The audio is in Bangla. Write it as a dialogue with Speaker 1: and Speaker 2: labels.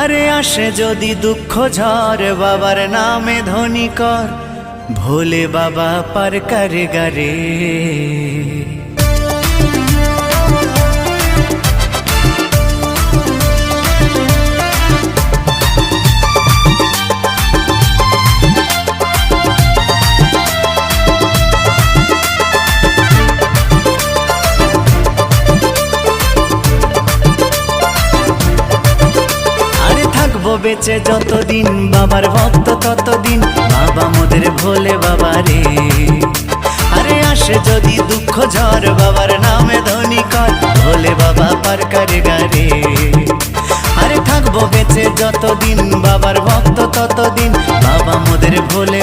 Speaker 1: আরে আসে যদি দুঃখ ঝড় বাবার নামে ধ্বনি কর, ভোলে বাবা পার করে গারে। বেঁচে যতদিন বাবার ভক্ত ততদিন, বাবা মোদের ভোলে বাবা রে। আরে আসে যদি দুঃখ ঝড় বাবার নামে ধ্বনি কর, ভোলে বাবা পার করে গারে। আরে থাকবো বেঁচে যতদিন বাবার ভক্ত ততদিন, বাবা মোদের ভোলে